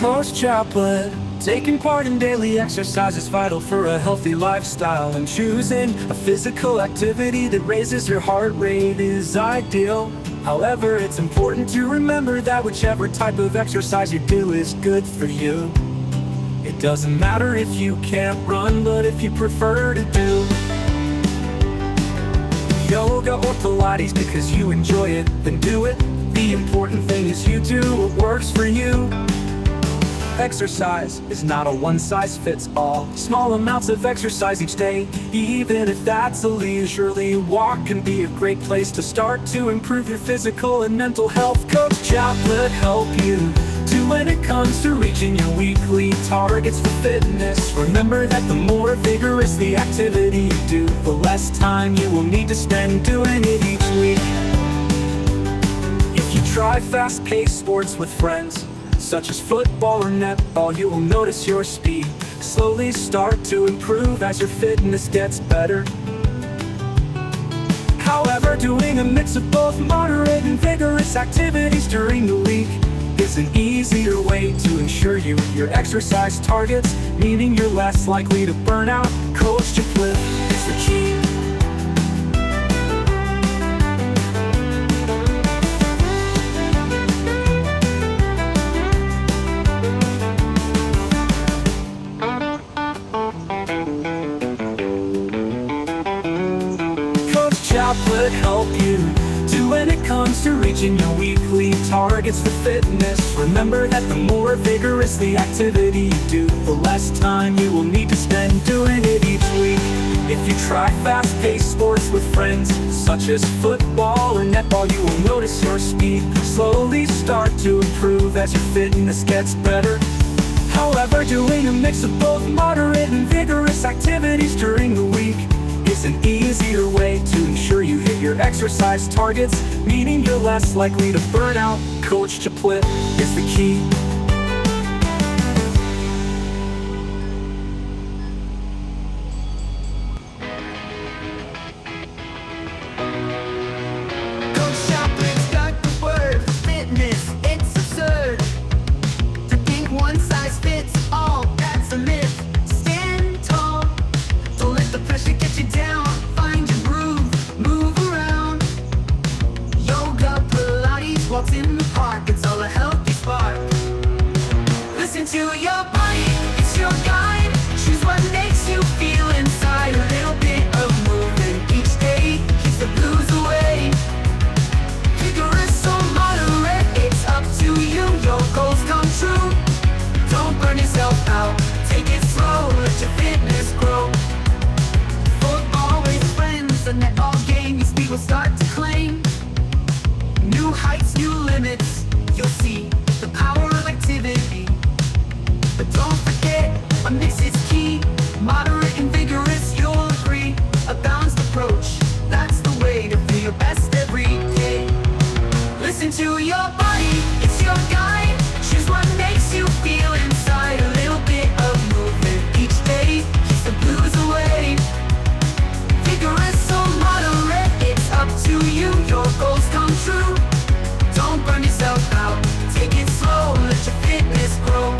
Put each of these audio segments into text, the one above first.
Coach Chaplet. Taking part in daily exercise is vital for a healthy lifestyle, and choosing a physical activity that raises your heart rate is ideal. However, it's important to remember that whichever type of exercise you do is good for you. It doesn't matter if you can't run, but if you prefer to do yoga or Pilates because you enjoy it, then do it. The important thing is you do what works for you. Exercise is not a one-size-fits-all. Small amounts of exercise each day, even if that's a leisurely walk, can be a great place to start to improve your physical and mental health. Coach Chaplet help you do when it comes to reaching your weekly targets for fitness. Remember that the more vigorous the activity you do, the less time you will need to spend doing it each week. If you try fast-paced sports with friends, such as football or netball, you will notice your speed slowly start to improve as your fitness gets better. However, doing a mix of both moderate and vigorous activities during the week is an easier way to ensure you hit your exercise targets, meaning you're less likely to burn out. Coach Chaplet is the key. Chaplet help you do when it comes to reaching your weekly targets for fitness. Remember that the more vigorous the activity you do, the less time you will need to spend doing it each week. If you try fast-paced sports with friends, such as football or netball, you will notice your speed slowly start to improve as your fitness gets better. However, doing a mix of both moderate and vigorous activities during the week is an easier way to ensure you hit your exercise targets, meaning you're less likely to burn out. Coach Chaplet is the key. Coach Chaplet's got the word for fitness. It's absurd to think one size fits all. That's a myth. Stand tall. Don't let the pressure get you down. Find your groove, move around. Yoga, Pilates, walks in the park. It's all a healthy spark. Listen to your body, it's your guide. Choose what makes you feel inside. A little bit of movement each day keeps the blues away. Vigorous or moderate, it's up to you. Your goals come true. Don't burn yourself out. Take it slow, let your fitness grow. Football with friends, a netball game, your speed will start to claim new heights, new limits. You'll see the power of activity. But don't forget, a mix is key. Moderate and vigorous, you'll agree. A balanced approach, that's the way to feel your best every day. Listen to your body, it's your guide. Choose what makes you feel inside. A little bit of movement each day keeps the blues away. Vigorous or moderate, it's up to you. Your goals come true. Don't burn yourself out. Take it slow, let your fitness grow.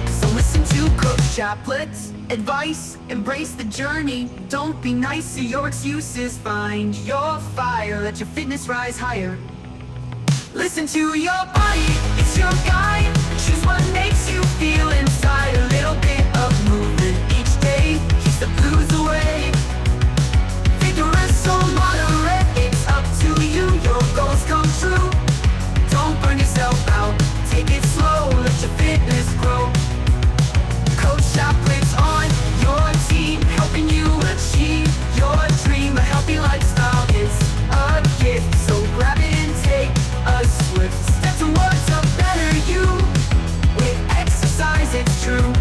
So listen to Coach Chaplet's advice. Embrace the journey. Don't be nice to your excuses. Find your fire. Let your fitness rise higher. Listen to your body, it's your guide. Choose what makes you feel inside. A little bit of movement each day keeps the blues away. Vigorous or moderate, it's up to you. Your goals come true. Don't burn yourself out. Take it slow, let your fitness grow. Coach Chaplet's on your team, helping you achieve your dream. A healthy lifestyle is a gift, so grab it and take a swift step towards a better you. With exercise, it's true.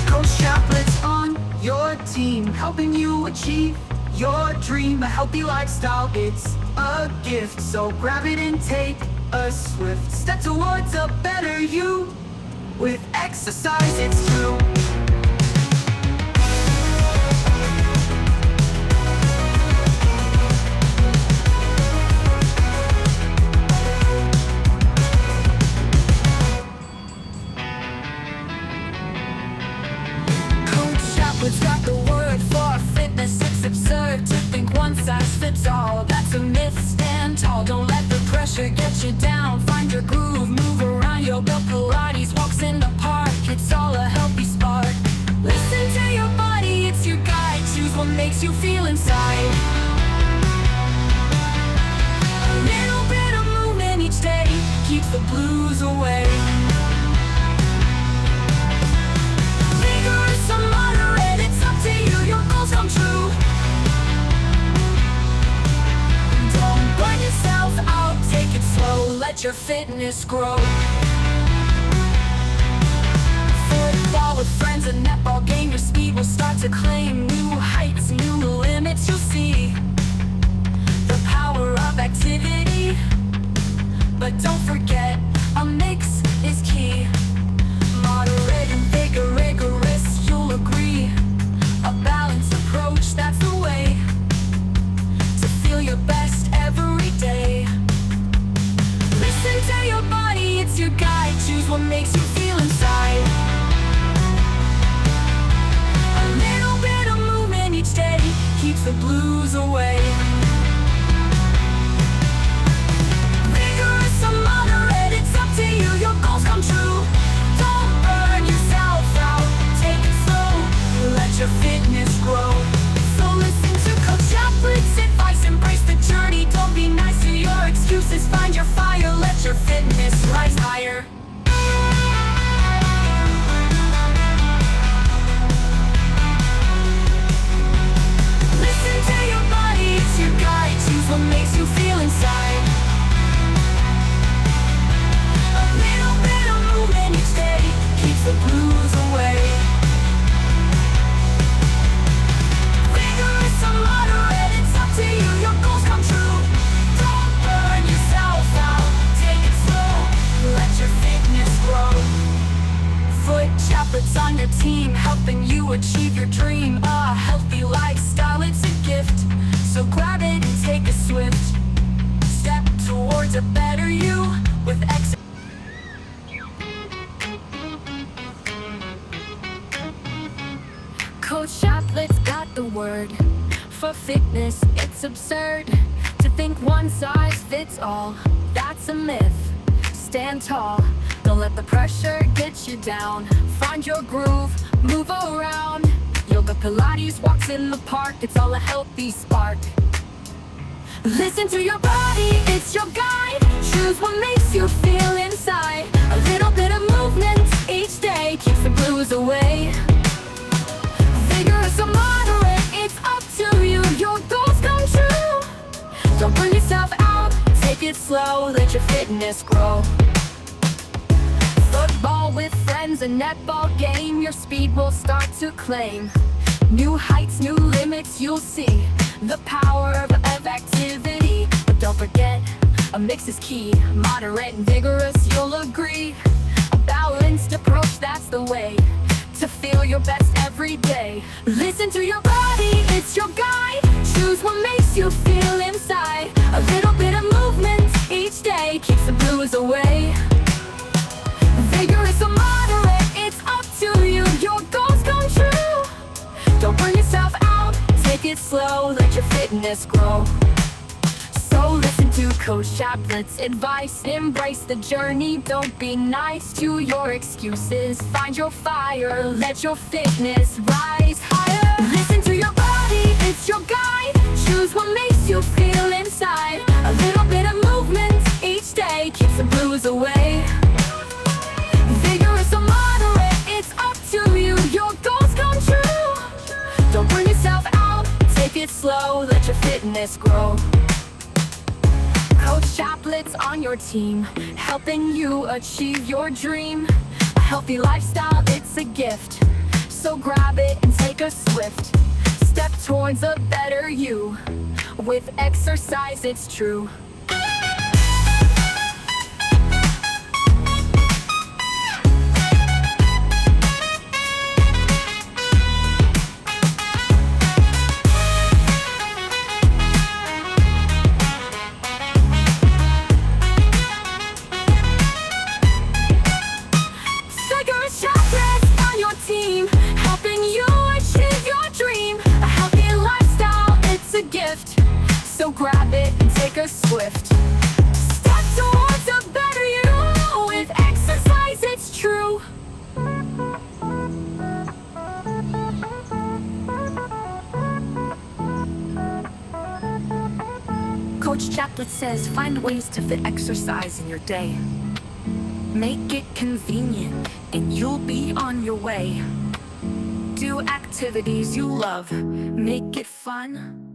Coach Chaplet's on your team, helping you achieve your dream. A healthy lifestyle, it's a gift, so grab it and take a swift step towards a better you. With exercise, it's true. pressure gets you down. Find your groove, move around. Yoga, Pilates, walks in the park. It's all a healthy spark. Listen to your body, it's your guide. Choose what makes you feel inside. A little bit of movement each day keeps the blues away. Vigorous or moderate, it's up to you. Your goals come true. Don't burn yourself out, take it slow. Let your fitness grow. Football with friends, a netball game, your speed will start to claim new heights, new limits. You'll see the power of activity. But don't forget, a mix is key. Moderate and rigorous, you'll agree. A balanced approach, that's the way to feel your best every day. Listen to your body, it's your guide. Choose what makes you feel inside. A little bit of movement each day keeps the blues away. Vigorous or moderate, it's up to you. Your goals come true. Don't burn yourself out, take it slow. Let your fitness grow. So listen to Coach Chaplet's advice. Embrace the journey, don't be nice to your excuses. Find your fire, let your fitness rise higher. Listen to your body, it's your guide. Choose what makes you feel inside. A little bit of movement each day keeps the blues away. Vigorous or moderate, it's up to you. Your goals come true. Don't burn yourself out, take it slow. Let your fitness grow. Foot chaplets on your team, helping you achieve your dream. A healthy lifestyle, it's a gift. So grab it and take a swift step towards a better you with exercise. Coach Chaplet's got the word. For fitness, it's absurd to think one size fits all. That's a myth. Stand tall, don't let the pressure get you down. Find your groove, move around. Yoga, Pilates, walks in the park. It's all a healthy spark. Listen to your body, it's your guide. Choose what makes you feel inside. A little bit of movement each day keeps the blues away. Vigorous or moderate, it's up to you. Your goals come true. Don't burn yourself out, take it slow. Let your fitness grow. Football with friends, a netball game, your speed will start to claim new heights, new limits. You'll see the power of activity. But don't forget, a mix is key. Moderate and vigorous, you'll agree. A balanced approach, that's the way to feel your best every day. Listen to your body, it's your guide. Choose what makes you feel inside. A little bit of movement each day keeps the blues away. Vigorous or moderate, it's up to you. Your goals come true. Don't burn yourself out, take it slow. Let your fitness grow. So listen to Coach Chaplet's advice. Embrace the journey, don't be nice to your excuses. Find your fire, let your fitness rise higher. Listen to your body, it's your guide. Choose what makes you feel inside. A little bit of movement each day keeps the blues away. Vigorous or moderate, it's up to you. Your goals come true. Don't burn yourself out, take it slow. Let your fitness grow. Coach Chaplet's on your team, helping you achieve your dream. A healthy lifestyle, it's a gift. So grab it and take a swift step towards a better you. With exercise, it's true. So grab it and take a swift step Coach Chaplet says find ways to fit exercise in your day. Make it convenient and you'll be on your way. Do activities you love, make it fun.